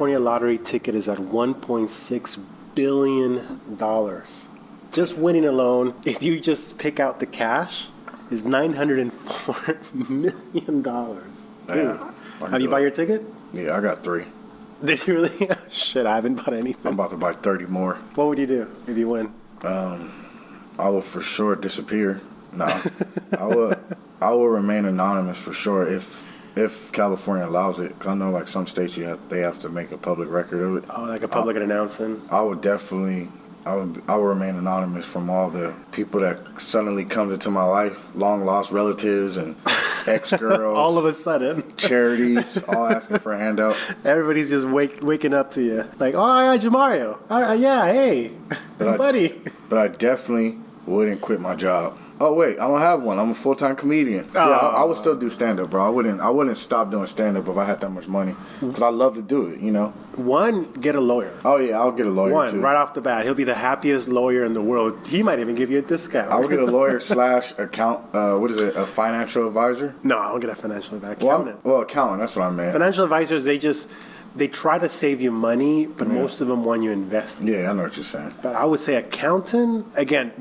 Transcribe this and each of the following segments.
California lottery ticket is at $1.6 billion. Just winning alone, if you just pick out the cash, is $904 million. Yeah, have you bought your ticket? Yeah, I got 3. Did you really? Shit, I haven't bought anything. I'm about to buy 30 more. What would you do if you win? I will for sure disappear. No, I will remain anonymous for sure if California allows it. Because I know like some states they have to make a public record of it. Oh, like a public announcement. I would definitely. I will remain anonymous from all the people that suddenly come into my life, long lost relatives and ex-girls. All of a sudden. Charities, all asking for a handout. Everybody's just waking up to you. Like, oh, yeah, Jamario. Yeah, hey, buddy. But I definitely wouldn't quit my job. Oh, wait, I don't have one. I'm a full-time comedian. Oh. Yeah, I would still do stand-up, bro. I wouldn't stop doing stand-up if I had that much money. Because I love to do it, you know? One, get a lawyer. Oh, yeah, I'll get a lawyer, too. Right off the bat. He'll be the happiest lawyer in the world. He might even give you a discount. I'll get a lawyer / a financial advisor? No, I don't get a financial advisor. Accountant. Well, accountant, that's what I meant. Financial advisors, they try to save you money, but most of them want you investing. Yeah, I know what you're saying. But I would say accountant, again,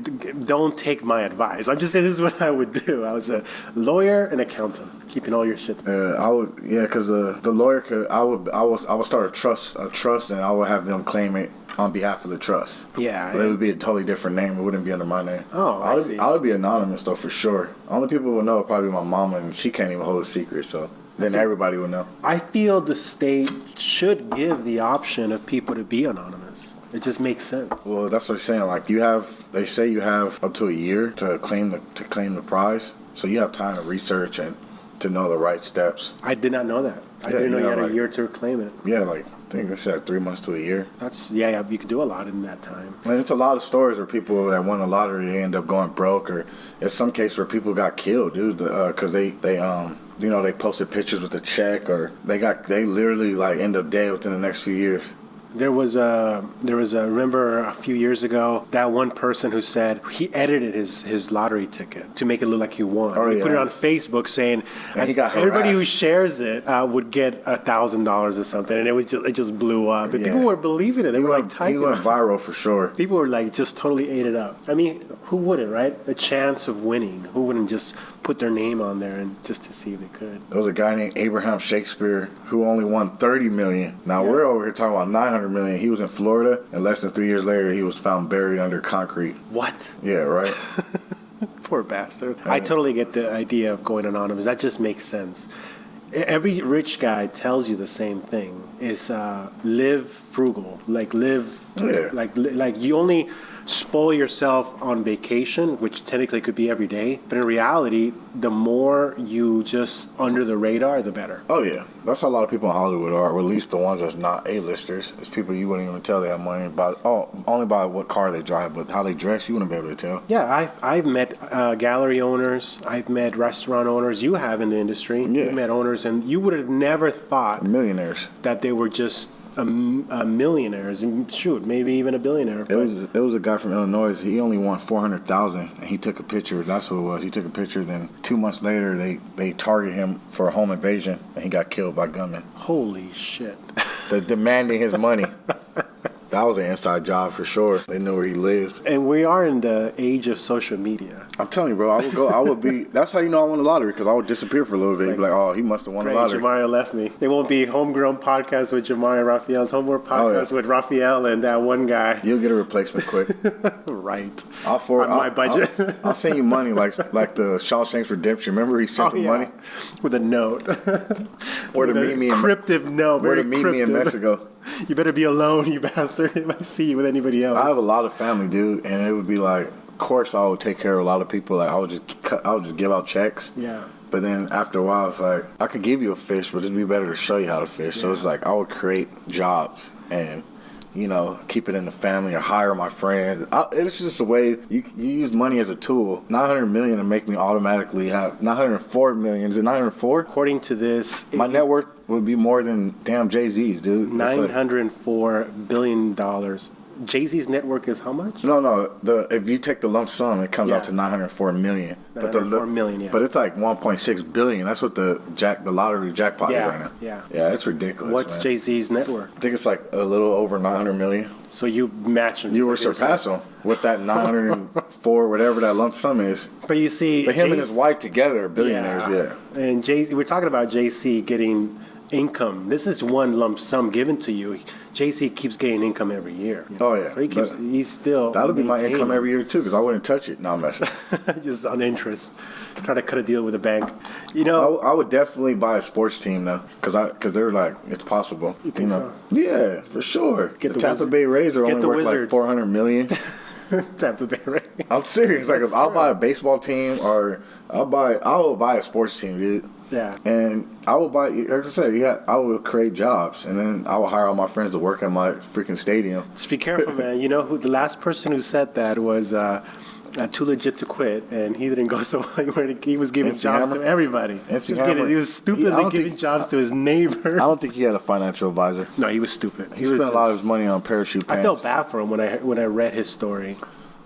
don't take my advice. I'm just saying this is what I would do. I was a lawyer and accountant, keeping all your shit. Because the lawyer I would start a trust, and I would have them claim it on behalf of the trust. Yeah. But it would be a totally different name. It wouldn't be under my name. Oh, I see. I would be anonymous, though, for sure. Only people who would know would probably be my mama, and she can't even hold a secret, so... Then everybody would know. I feel the state should give the option of people to be anonymous. It just makes sense. Well, that's what I'm saying. Like they say you have up to a year to claim the prize. So you have time to research and to know the right steps. I did not know that. I didn't know you had a year to claim it. Yeah, I think they said 3 months to a year. Yeah, you could do a lot in that time. And it's a lot of stories where people that won the lottery they end up going broke, or in some cases where people got killed, dude, because they posted pictures with a check, or they literally like end up dead within the next few years. There was remember a few years ago, that one person who said he edited his lottery ticket to make it look like he won. Oh, he put it on Facebook saying he got everybody who shares it would get $1,000 or something, and it just blew up. And people were believing it. They were like typing. He went viral for sure. People were like just totally ate it up. I mean, who wouldn't, right? A chance of winning. Who wouldn't just put their name on there and just to see if they could? There was a guy named Abraham Shakespeare who only won $30 million. Now we're over here talking about $900 million. He was in Florida, and less than 3 years later, he was found buried under concrete. What? Yeah, right. Poor bastard. I totally get the idea of going anonymous. That just makes sense. Every rich guy tells you the same thing: is live frugal, like you only spoil yourself on vacation, which technically could be every day, but in reality, the more you just under the radar, the better. Oh yeah, that's how a lot of people in Hollywood are, or at least the ones that's not A-listers. It's people you wouldn't even tell they have money only by what car they drive, but how they dress, you wouldn't be able to tell. Yeah, I've met gallery owners, I've met restaurant owners. You have in the industry. Yeah. You've met owners, and you would have never thought millionaires that they were just millionaires, and shoot, maybe even a billionaire. It was a guy from Illinois. He only won $400,000, and he took a picture. That's what it was. He took a picture. Then 2 months later, they targeted him for a home invasion, and he got killed by gunmen. Holy shit! They're demanding his money. That was an inside job for sure. They knew where he lived. And we are in the age of social media. I'm telling you, bro, that's how you know I won the lottery, because I would disappear for a little bit. You'd be like, oh, he must have won the lottery. Jamario left me. It won't be Homegrown-Podcast with Jamario Raphael's Homegrown-Podcast with Raphael and that one guy. You'll get a replacement quick. Right. My budget. I'll send you money like the Shawshank's Redemption. Remember he sent the money? With a note. Or to meet me in cryptic note. Or to meet me in Mexico. You better be alone, you bastard, if I see you with anybody else. I have a lot of family, dude, and it would be like, of course I would take care of a lot of people. Like I would just give out checks. Yeah. But then after a while, it's like, I could give you a fish, but it'd be better to show you how to fish. Yeah. So it's like I would create jobs and, keep it in the family or hire my friend. It's just a way you use money as a tool. $900 million to make me automatically have $904 million. Is it 904? According to this, my net worth would be more than damn Jay-Z's, dude. $904 billion Jay-Z's network is how much? No. If you take the lump sum, it comes out to $904 million. But $904 million, yeah. But it's like $1.6 billion. That's what the lottery jackpot is right now. Yeah. Yeah, it's ridiculous. What's man. Jay-Z's network? I think it's like a little over $900 million. So you match him. You were surpass him with that 904, whatever that lump sum is. But you see, But him and his wife together are billionaires. Yeah. And we're talking about JC getting income. This is one lump sum given to you. JC keeps getting income every year. Oh yeah. So he's still. That'll be my income every year too, because I wouldn't touch it. No, I'm messing. Just on interest, try to cut a deal with a bank. I would definitely buy a sports team though, because they're like, it's possible. You think so? Yeah, for sure. Get the Tampa Bay Rays are only worth like $400 million. Tampa Bay Rays. I'm serious. Like, if I'll buy a baseball team, or I will buy a sports team, dude. Yeah. And I will buy, like I said, I will create jobs, and then I will hire all my friends to work at my freaking stadium. Just be careful, man. You know who the last person who said that was too legit to quit, and he didn't go so well. He was giving MC jobs Hammer? to everybody. He was stupidly giving jobs to his neighbors. I don't think he had a financial advisor. No, he was stupid. He spent a lot of his money on parachute pants. I felt bad for him when I read his story.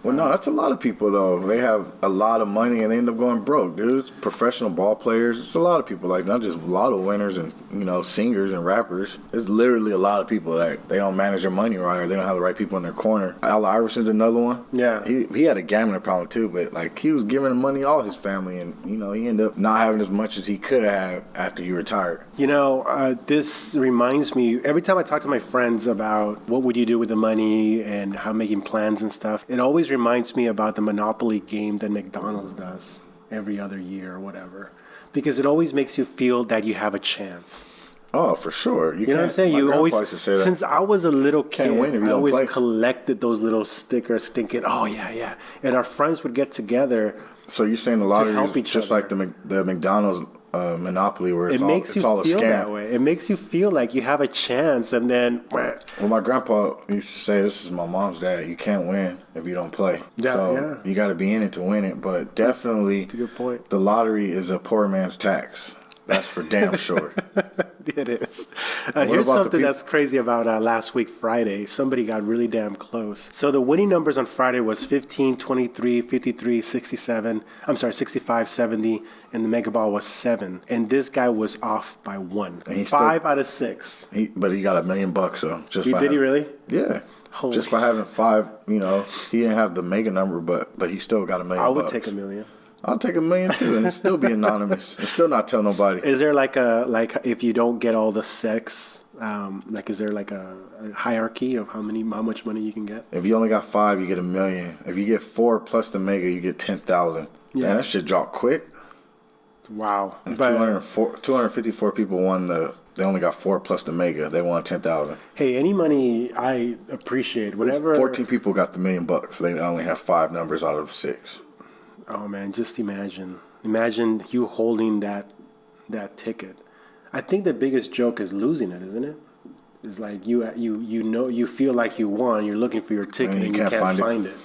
Well, no, that's a lot of people, though. They have a lot of money and they end up going broke, dude. It's professional ball players. It's a lot of people, like, not just lotto winners and, singers and rappers. It's literally a lot of people that they don't manage their money right, or they don't have the right people in their corner. Al Iverson's another one. Yeah. He had a gambling problem, too, but, like, he was giving money to all his family, and, he ended up not having as much as he could have after he retired. This reminds me, every time I talk to my friends about what would you do with the money and how making plans and stuff, it always reminds me about the Monopoly game that McDonald's does every other year or whatever, because it always makes you feel that you have a chance. Oh, for sure. You know what I'm saying? You always, since I was a little kid, I always collected those little stickers thinking, oh, yeah. And our friends would get together. So you're saying the lottery is just like the McDonald's Monopoly, where it's all a scam. That way. It makes you feel like you have a chance, and then. Well, my grandpa used to say, "This is my mom's dad. You can't win if you don't play. You got to be in it to win it." But definitely, that's a good point. The lottery is a poor man's tax. That's for damn sure. It is. Here's something that's crazy about last week, Friday. Somebody got really damn close. So the winning numbers on Friday was 15, 23, 53, 67. I'm sorry, 65, 70, and the mega ball was 7. And this guy was off by 1. 5 out of 6. But he got $1 million though. Did he really? Yeah. Just by having 5, he didn't have the mega number, but he still got $1 million. I would take $1 million. I'll take $1 million too, and still be anonymous, and still not tell nobody. Is there like if you don't get all the sex, is there like a hierarchy of how much money you can get? If you only got 5, you get $1 million. If you get 4 plus the mega, you get 10,000. Yeah, man, that shit dropped quick. Wow. And 254 people won They only got 4 plus the mega. They won 10,000. Hey, any money I appreciate. Whenever 14 people got the $1 million. They only have 5 numbers out of 6. Oh man, just imagine you holding that ticket. I think the biggest joke is losing it, isn't it? It's like you feel like you won, you're looking for your ticket and you can't find it.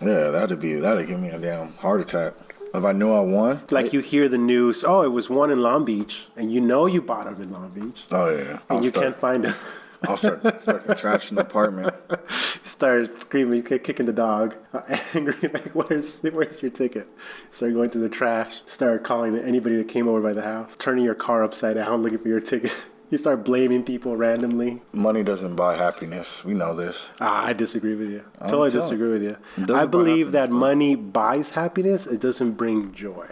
Yeah, that'd give me a damn heart attack. If I knew I won. Like you hear the news, oh, it was won in Long Beach, and you bought it in Long Beach. Oh yeah. And you can't find it. I'll start fucking trashing the apartment. Start screaming, kicking the dog, angry, like, where's your ticket? Start going through the trash. Start calling anybody that came over by the house. Turning your car upside down, looking for your ticket. You start blaming people randomly. Money doesn't buy happiness. We know this. I disagree with you. Totally disagree with you. I believe that money buys happiness. It doesn't bring joy.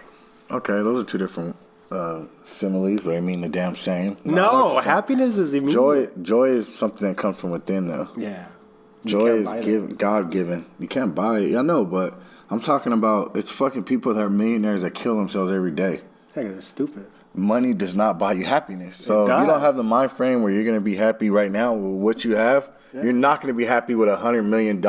Okay, those are two different similes, but I mean the damn same. No, happiness is immediate. Joy is something that comes from within, though. Yeah. Joy is God-given. You can't buy it. I know, but I'm talking about it's fucking people that are millionaires that kill themselves every day. Yeah, they're stupid. Money does not buy you happiness. So if you don't have the mind frame where you're going to be happy right now with what you have, you're not going to be happy with $100 million.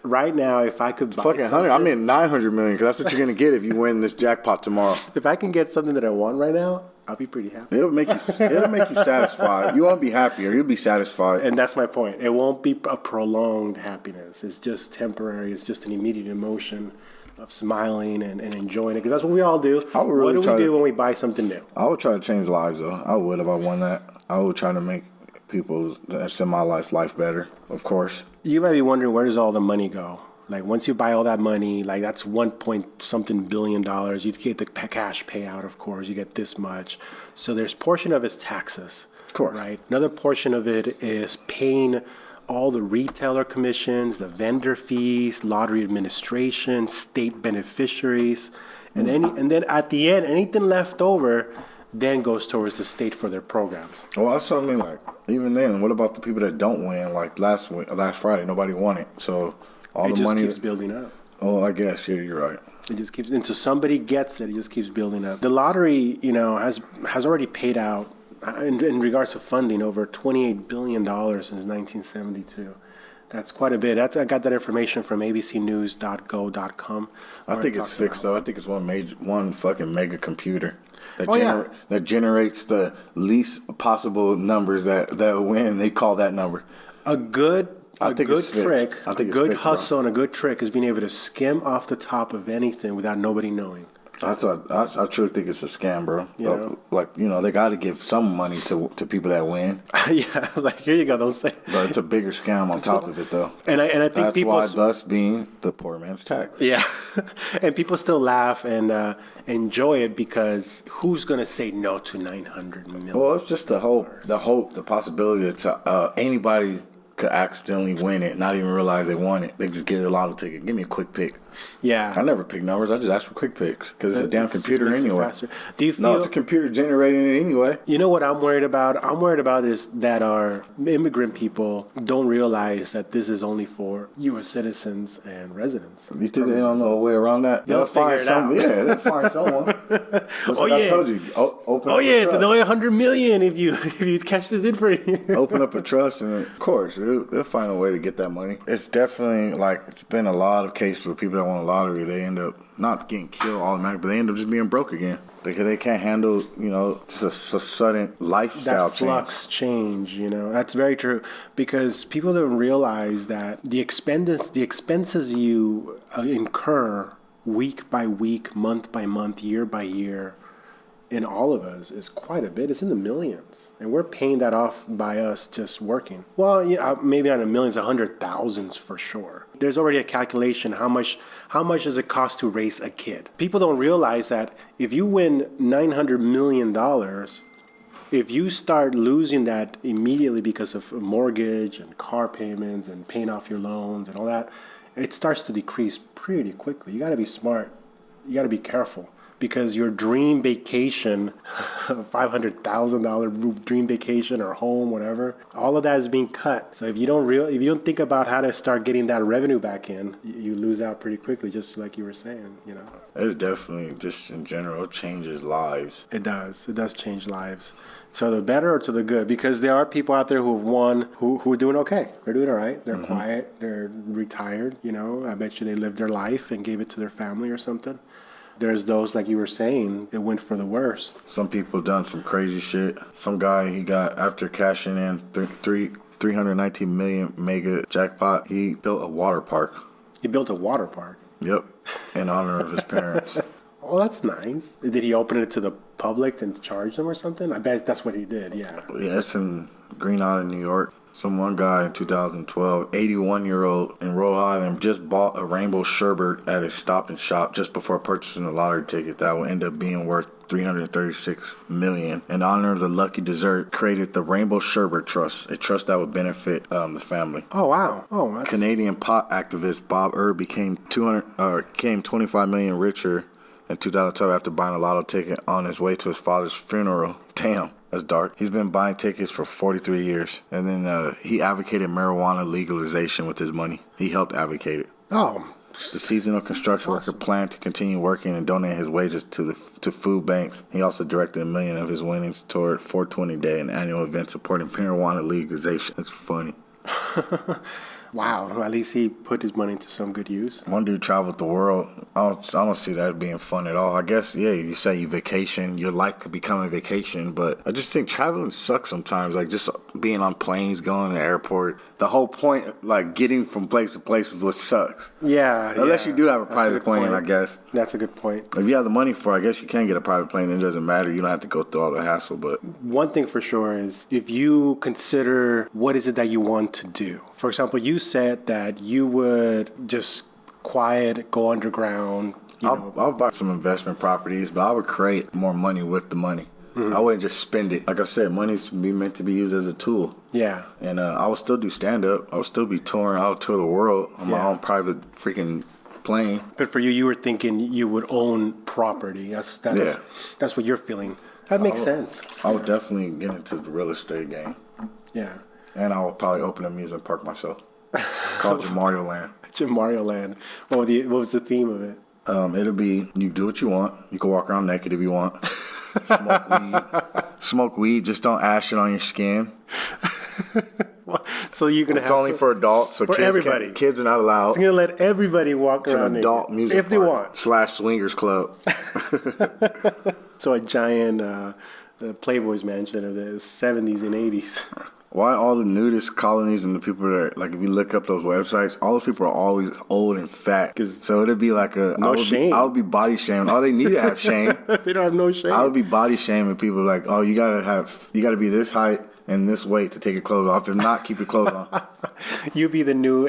Right now, if I could buy fucking 100, I mean 900 million, because that's what you're gonna get if you win this jackpot tomorrow. If I can get something that I want right now, I'll be pretty happy. It'll make you satisfied. You won't be happy, or you'll be satisfied. And that's my point. It won't be a prolonged happiness. It's just temporary. It's just an immediate emotion of smiling and enjoying it, because that's what we all do. What do we do when we buy something new? I would try to change lives, though. I would if I won that. I would try to make people that's in my life better, of course. You might be wondering, where does all the money go? Like, once you buy all that money, like, that's 1 point something billion. You get the cash payout, of course. You get this much. So there's portion of it's taxes. Of course. Right? Another portion of it is paying all the retailer commissions, the vendor fees, lottery administration, state beneficiaries. And then at the end, anything left over then goes towards the state for their programs. Well, that's what I mean. Like, even then, what about the people that don't win? Like last Friday, nobody won it. So all the money keeps building up. Oh, I guess you're right. It just keeps until somebody gets it. It just keeps building up. The lottery, has already paid out in regards to funding over $28 billion since 1972. That's quite a bit. I got that information from abcnews.go.com. I think it's fixed though. I think it's one fucking mega computer Yeah. that generates the least possible numbers that win. They call that number. A good trick, a good hustle, and a good trick is being able to skim off the top of anything without nobody knowing. I truly think it's a scam, bro. You know? They got to give some money to people that win. Yeah, like, here you go. Don't say. But it's a bigger scam on top of it, though. And I think that's people. why, thus being the poor man's tax. Yeah, and people still laugh and enjoy it because who's gonna say no to $900 million? Well, it's just the hope, the possibility that anybody could accidentally win it, not even realize they won it. They just get a lotto ticket. Give me a quick pick. Yeah. I never pick numbers. I just ask for quick picks because it's a damn computer anyway. Do you feel? No, it's a computer generating it anyway. You know what I'm worried about? I'm worried about is that our immigrant people don't realize that this is only for U.S. citizens and residents. You think they don't know a way around that? They'll find figure it out. Yeah, they'll find someone. I told you. Open up a trust. They're only $100 million if you catch this in for you. Open up a trust, and of course they'll find a way to get that money. It's definitely it's been a lot of cases where people that won a lottery, they end up not getting killed automatically, but they end up just being broke again. Because they can't handle, just a sudden lifestyle that flux change. That's very true. Because people don't realize that the expenses you incur week by week, month by month, year by year, in all of us is quite a bit. It's in the millions, and we're paying that off by us just working. Well, maybe not in the millions, 100,000s for sure. There's already a calculation how much does it cost to raise a kid. People don't realize that if you win $900 million, if you start losing that immediately because of a mortgage and car payments and paying off your loans and all that, it starts to decrease pretty quickly. You got to be smart. You got to be careful. Because your dream vacation, $500,000 dream vacation or home, whatever, all of that is being cut. So if you don't think about how to start getting that revenue back in, you lose out pretty quickly, just like you were saying. It definitely, just in general, changes lives. It does. It does change lives. So the better or to the good, because there are people out there who have won who are doing okay. They're doing all right. They're quiet. They're retired. I bet you they lived their life and gave it to their family or something. There's those, like you were saying, it went for the worst. Some people done some crazy shit. Some guy, he got, after cashing in 319 million mega jackpot, he built a water park. He built a water park? Yep, in honor of his parents. Oh, that's nice. Did he open it to the public and charge them or something? I bet that's what he did, yeah. Yeah, it's in Green Island, New York. One guy in 2012, 81-year-old in Rhode Island, just bought a rainbow sherbet at a Stop and Shop just before purchasing a lottery ticket that will end up being worth $336 million. In honor of the lucky dessert, created the Rainbow Sherbet Trust, a trust that would benefit the family. Oh wow! Oh, Canadian pot activist Bob Erb became 25 million richer in 2012 after buying a lotto ticket on his way to his father's funeral. Damn. That's dark. He's been buying tickets for 43 years. And then he advocated marijuana legalization with his money. He helped advocate it. Oh. The seasonal construction worker planned to continue working and donate his wages to food banks. He also directed $1 million of his winnings toward 420 Day, an annual event supporting marijuana legalization. That's funny. Wow. Well, at least he put his money to some good use. One dude traveled the world. I don't see that being fun at all. I guess, yeah, you say you vacation, your life could become a vacation, but I just think traveling sucks sometimes. Like, just being on planes, going to the airport. The whole point, like, getting from place to place is what sucks. Yeah. Unless you do have a That's private good plane, point. I guess. That's a good point. If you have the money for it, I guess you can get a private plane. It doesn't matter. You don't have to go through all the hassle, but... One thing for sure is if you consider what is it that you want to do. For example, you said that you would just quiet, go underground. I'll buy some investment properties, but I would create more money with the money. I wouldn't just spend it. Like I said, money's meant to be used as a tool. Yeah. And I would still do stand-up. I would still be touring out to the world on my own private freaking plane. But for you, you were thinking you would own property. That's what you're feeling. That makes sense. I would definitely get into the real estate game. Yeah. And I would probably open an amusement park myself. Called Mario Land. Mario Land. What was the theme of it? It'll be, you do what you want. You can walk around naked if you want. Smoke weed. Just don't ash it on your skin. So you're gonna. It's only for adults. So for everybody. Kids are not allowed. It's gonna let everybody walk It's around an adult naked, music if they want. / swingers club. So a giant the Playboy's mansion of the 70s and 80s. Why all the nudist colonies and the people that are, like, if you look up those websites, all those people are always old and fat. So it'd be like I would be body shaming. Oh, they need to have shame. They don't have no shame. I would be body shaming people like, oh, you gotta be this height and this weight to take your clothes off. If not, keep your clothes on. You be the new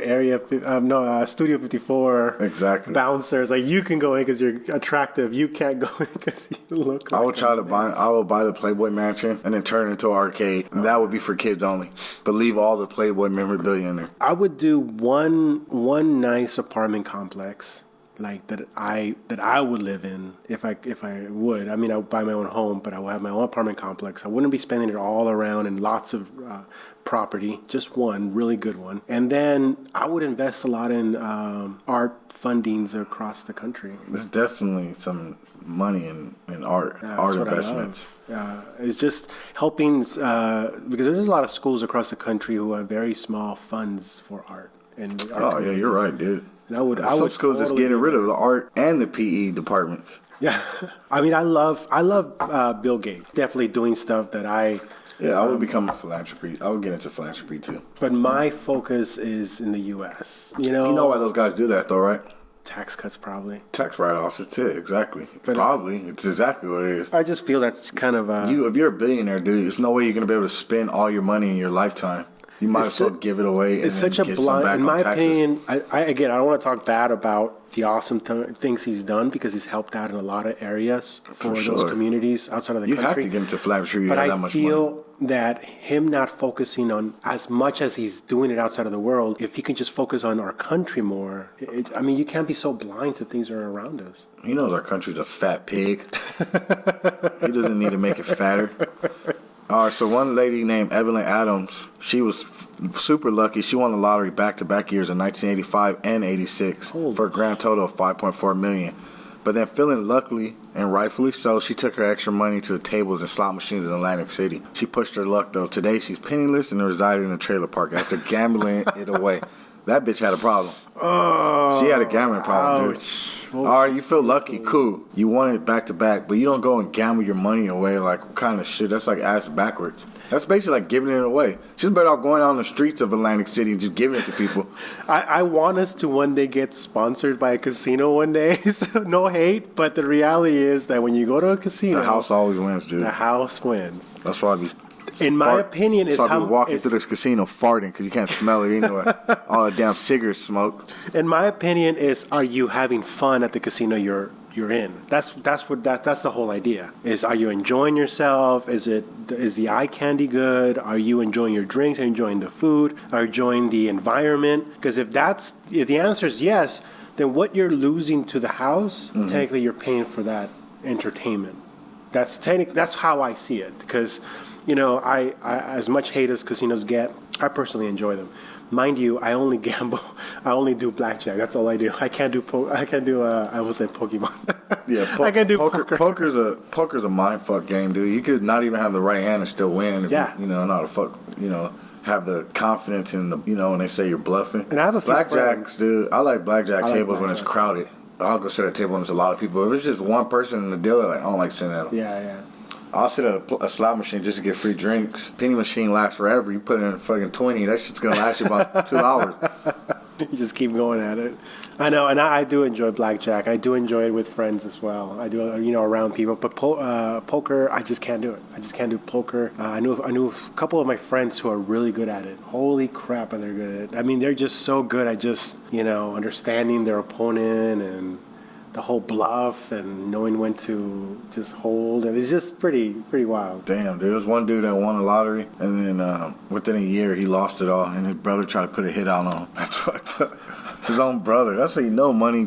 Studio 54 exactly bouncers. Like, you can go in because you're attractive. You can't go in because you look. I would I would buy the Playboy mansion and then turn it into an arcade. And that would be for kids only. But leave all the Playboy memorabilia in there. I would do one nice apartment complex. Like that I would live in if I would. I mean, I would buy my own home, but I would have my own apartment complex. I wouldn't be spending it all around in lots of property, just one really good one. And then I would invest a lot in art fundings across the country. There's definitely some money in art investments. It's just helping because there's a lot of schools across the country who have very small funds for art. Yeah, you're right, dude. Some schools that's getting rid of the art and the PE departments. Yeah, I mean, I love Bill Gates. Definitely doing stuff that I would become a philanthropy. I would get into philanthropy too. But my focus is in the U.S. You know why those guys do that though, right? Tax cuts, probably. Tax write-offs. It's it exactly. It's exactly what it is. I just feel that's kind of if you're a billionaire, dude, there's no way you're gonna be able to spend all your money in your lifetime. You might as well give it away and then get some back on taxes. In my opinion, I don't want to talk bad about the awesome things he's done because he's helped out in a lot of areas for those communities outside of the country. You have to get into philanthropy. But I feel that him not focusing on as much as he's doing it outside of the world, if he can just focus on our country more, you can't be so blind to things that are around us. He knows our country's a fat pig. He doesn't need to make it fatter. All right, so one lady named Evelyn Adams, she was super lucky. She won the lottery back-to-back years in 1985 and 86 for a grand total of $5.4 million. But then feeling luckily and rightfully so, she took her extra money to the tables and slot machines in Atlantic City. She pushed her luck, though. Today, she's penniless and residing in a trailer park after gambling it away. That bitch had a problem. Oh, she had a gambling problem, dude. All right, you feel lucky, cool. You won it back to back, but you don't go and gamble your money away. Like, what kind of shit? That's like ass backwards. That's basically like giving it away. She's better off going out on the streets of Atlantic City and just giving it to people. I want us to one day get sponsored by a casino one day. So no hate, but the reality is that when you go to a casino, the house always wins, dude. The house wins. That's why I be. In my opinion, is how walking through this casino farting because you can't smell it anyway. All the damn cigarette smoke. In my opinion, are you having fun at the casino you're in? That's the whole idea. Are you enjoying yourself? Is the eye candy good? Are you enjoying your drinks? Are you enjoying the food? Are you enjoying the environment? Because if the answer is yes, then what you're losing to the house, technically you're paying for that entertainment. That's how I see it. Because I as much hate as casinos get, I personally enjoy them. Mind you, I only gamble. I only do blackjack. That's all I do. I can't do. I will say Pokemon. Yeah, I can do poker. Poker's a mind fuck game, dude. You could not even have the right hand and still win. If you know not a fuck. have the confidence in the, when they say you're bluffing. And I have a few blackjacks, friends. dude. I like blackjack tables when blackjack. it's crowded. I'll go sit at a table when there's a lot of people. If it's just one person in the dealer, like I don't like sitting at them. Yeah. I'll sit at a slot machine just to get free drinks. Penny machine lasts forever. You put in fucking 20, that shit's gonna last you about 2 hours. You just keep going at it. I know, and I do enjoy blackjack. I do enjoy it with friends as well. I do, around people. But poker, I just can't do it. I just can't do poker. I knew a couple of my friends who are really good at it. Holy crap, are they good at it? I mean, they're just so good at just, understanding their opponent and the whole bluff and knowing when to just hold. And it's just pretty wild. Damn, there was one dude that won the lottery, and then within a year, he lost it all, and his brother tried to put a hit out on him. That's fucked up. His own brother. That's how you know money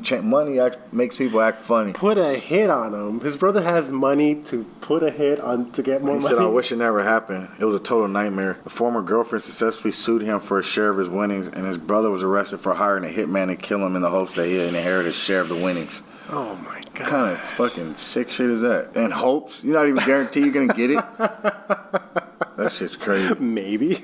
makes people act funny. Put a hit on him. His brother has money to put a hit on to get more money. He said, I wish it never happened. It was a total nightmare. A former girlfriend successfully sued him for a share of his winnings, and his brother was arrested for hiring a hitman to kill him in the hopes that he'd inherit his share of the winnings. Oh my God. What kind of fucking sick shit is that? And hopes? You're not even guaranteed you're going to get it? That shit's crazy. Maybe.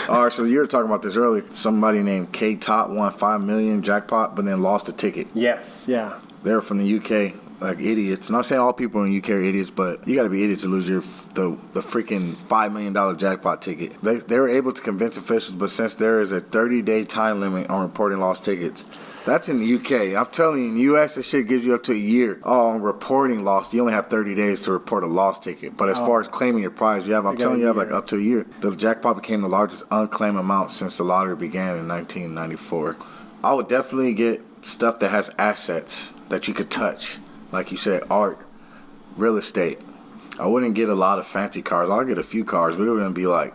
All right, so you were talking about this earlier. Somebody named K Tot won $5 million jackpot, but then lost a ticket. Yes, yeah. They're from the UK, like idiots. Not saying all people in the UK are idiots, but you got to be idiots to lose the freaking $5 million jackpot ticket. They were able to convince officials, but since there is a 30-day time limit on reporting lost tickets, that's in the UK. I'm telling you, in the US, this shit gives you up to a year. Oh, on reporting lost, you only have 30 days to report a lost ticket. But as far as claiming your prize, you have like up to a year. The jackpot became the largest unclaimed amount since the lottery began in 1994. I would definitely get stuff that has assets that you could touch. Like you said, art, real estate. I wouldn't get a lot of fancy cars. I'll get a few cars, but it wouldn't be like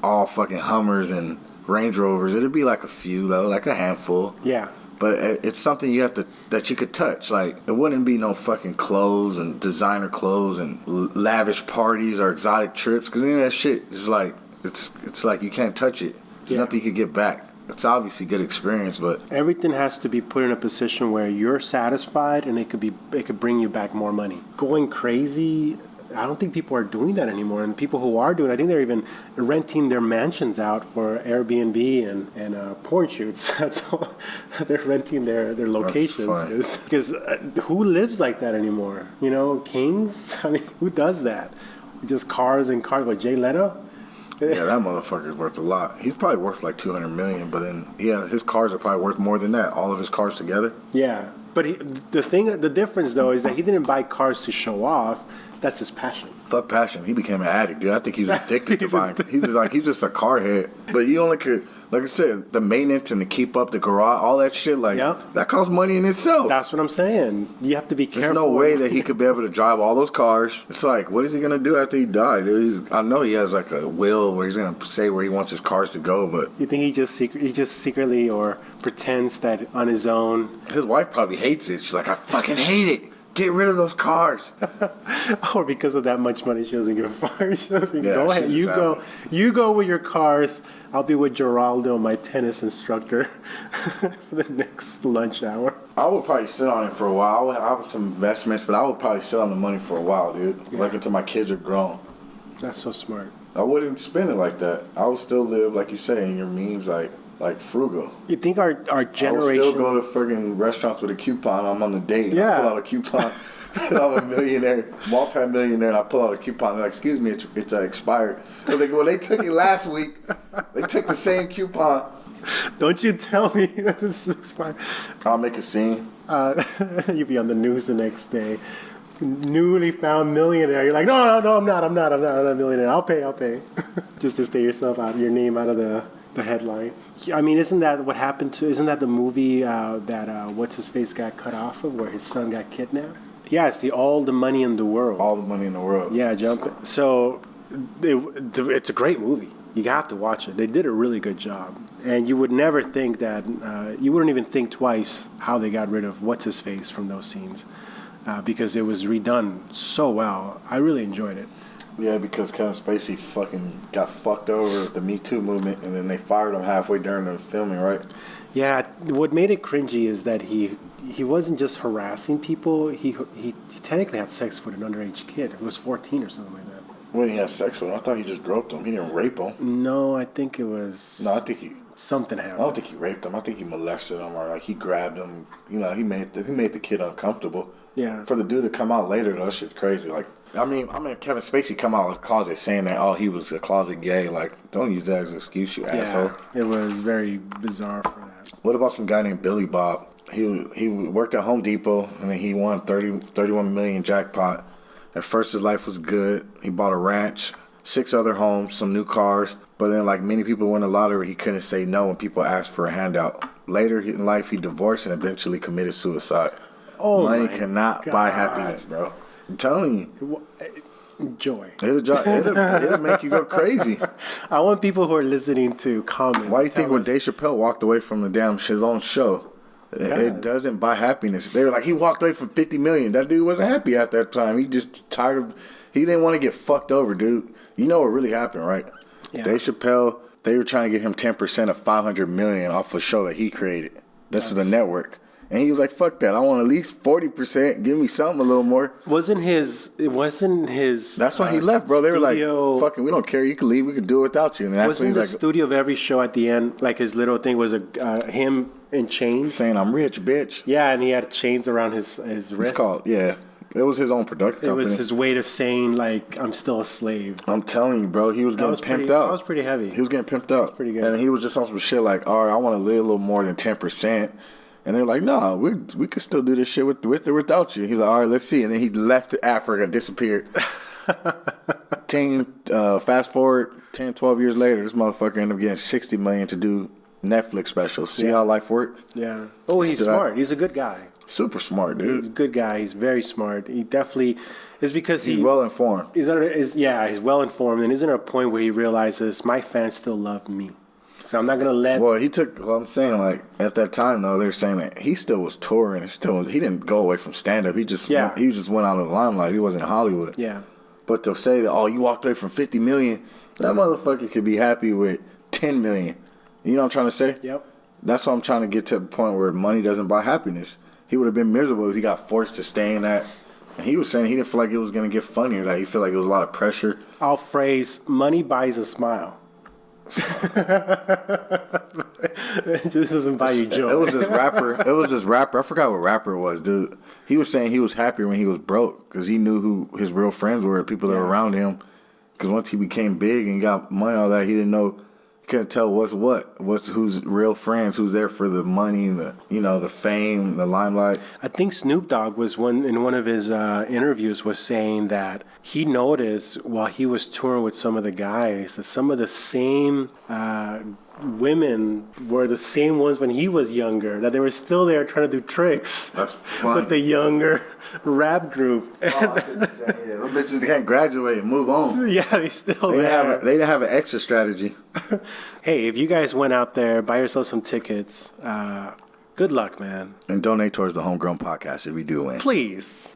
all fucking Hummers and Range Rovers. It'd be like a few, though, like a handful. Yeah. But it's something that you could touch. Like, it wouldn't be no fucking clothes and designer clothes and lavish parties or exotic trips. Because any of that shit is like, it's like you can't touch it. There's nothing you could get back. It's obviously a good experience, but everything has to be put in a position where you're satisfied and it could bring you back more money. Going crazy, I don't think people are doing that anymore. And people who are doing it, I think they're even renting their mansions out for Airbnb and porn shoots. That's all. They're renting their locations. Because who lives like that anymore? Kings? I mean, who does that? Just cars and cars. What, Jay Leno? Yeah, that motherfucker's worth a lot. He's probably worth like $200 million, but then his cars are probably worth more than that. All of his cars together. Yeah, but the difference though is that he didn't buy cars to show off. That's his passion. Fuck passion. He became an addict, dude. I think he's addicted to buying. He's just a car head. But you only could, like I said, the maintenance and the keep up the garage, all that shit, that costs money in itself. That's what I'm saying. You have to be careful. There's no way that he could be able to drive all those cars. It's like, what is he gonna do after he died? I know he has like a will where he's gonna say where he wants his cars to go, but you think he just secretly or pretends that on his own? His wife probably hates it. She's like, I fucking hate it. Get rid of those cars. Or because of that much money, she doesn't give a fuck. She doesn't. Yeah, go ahead. You go with your cars. I'll be with Geraldo, my tennis instructor, for the next lunch hour. I would probably sit on it for a while. I have some investments, but I would probably sit on the money for a while, dude. Yeah. Like until my kids are grown. That's so smart. I wouldn't spend it like that. I would still live, like you say, in your means, like frugal. You think our generation... I would still go to friggin' restaurants with a coupon. I'm on a date and I pull out a coupon. I'm a millionaire, multi-millionaire, and I pull out a coupon. They're like, excuse me, it's expired. I was like, well, they took it last week. They took the same coupon. Don't you tell me that this is expired. I'll make a scene. You'll be on the news the next day. Newly found millionaire. You're like, no, I'm not a millionaire. I'll pay. Just to stay your name out of the headlines. I mean, isn't that what happened to? Isn't that the movie that what's his face got cut off of, where his son got kidnapped? Yeah, it's All the Money in the World. All the Money in the World. Yeah, So it's a great movie. You have to watch it. They did a really good job, and you would never think that. You wouldn't even think twice how they got rid of what's his face from those scenes, because it was redone so well. I really enjoyed it. Yeah, because Kevin Spacey fucking got fucked over with the Me Too movement, and then they fired him halfway during the filming, right? Yeah, what made it cringy is that he wasn't just harassing people. He technically had sex with an underage kid. He was 14 or something like that. When he had sex with him, I thought he just groped him. He didn't rape him. No, I think it was. No, I think he. Something I happened. don't think he raped him. I think he molested him or like he grabbed him. You know, he made the kid uncomfortable. Yeah. For the dude to come out later, though, that shit's crazy. Like, I mean, Kevin Spacey come out of the closet saying that, oh, he was a closet gay. Like, don't use that as an excuse, you asshole. It was very bizarre for that. What about some guy named Billy Bob? He worked at Home Depot, and then he won 31 million jackpot. At first, his life was good. He bought a ranch, 6 other homes, some new cars. But then, like many people win the lottery, he couldn't say no when people asked for a handout. Later in life, he divorced and eventually committed suicide. Oh, money my cannot God. buy happiness, bro. I'm telling you. Joy. It'll make you go crazy. I want people who are listening to comment. Why do you think when Dave Chappelle walked away from his own show, it doesn't buy happiness? They were like, he walked away from $50 million. That dude wasn't happy at that time. He just tired of. He didn't want to get fucked over, dude. You know what really happened, right? Yeah. Dave Chappelle, they were trying to get him 10% of $500 million off a show that he created. This is the network. And he was like, fuck that. I want at least 40%. Give me something a little more. It wasn't his. That's why he left, bro. They were like, studio- fucking, we don't care. You can leave. We can do it without you. And that's when Wasn't he's the like, studio of every show at the end, like his little thing was him in chains? saying, I'm rich, bitch. Yeah, and he had chains around his wrist. It's called, yeah. It was his own production It company. was his way of saying, like, I'm still a slave. I'm telling you, bro. He was getting pimped out. That was pretty heavy. He was getting pimped out. pretty good. And he was just on some shit like, all right, I want to live a little more than 10%. And they're like, no, we could still do this shit with or without you. He's like, all right, let's see. And then he left Africa, disappeared. Fast forward 10, 12 years later, this motherfucker ended up getting $60 million to do Netflix specials. See how life works? Yeah. Oh, he's smart. He's a good guy. Super smart, He's a dude. good guy. He's very smart. He definitely is because He's well informed. He's well informed, and isn't at a point where he realizes my fans still love me, so I'm not gonna let. Well, I'm saying, like, at that time, though, they're saying that he still was touring and he didn't go away from stand-up. He just went out of the limelight. He wasn't in Hollywood. Yeah. But to say that, oh, you walked away from $50 million, that motherfucker could be happy with $10 million. You know what I'm trying to say? Yep. That's what I'm trying to get to the point where money doesn't buy happiness. He would have been miserable if he got forced to stay in that. And he was saying he didn't feel like it was going to get funnier. Like, he felt like it was a lot of pressure. I'll phrase money buys a smile. It just doesn't buy you joy. It was this rapper. I forgot what rapper it was, dude. He was saying he was happier when he was broke because he knew who his real friends were, people that were around him. Because once he became big and got money, all that, he didn't know. Couldn't tell what's who's real friends, who's there for the money, the fame, the limelight. I think Snoop Dogg was in one of his interviews was saying that he noticed while he was touring with some of the guys that some of the same women were the same ones when he was younger, that they were still there trying to do tricks. That's funny. With the younger rap group. Those bitches can't graduate and move on. Yeah, they still They there. didn't have an exit strategy. Hey, if you guys went out there, buy yourself some tickets, good luck, man. And donate towards the Homegrown Podcast if we do win. Please.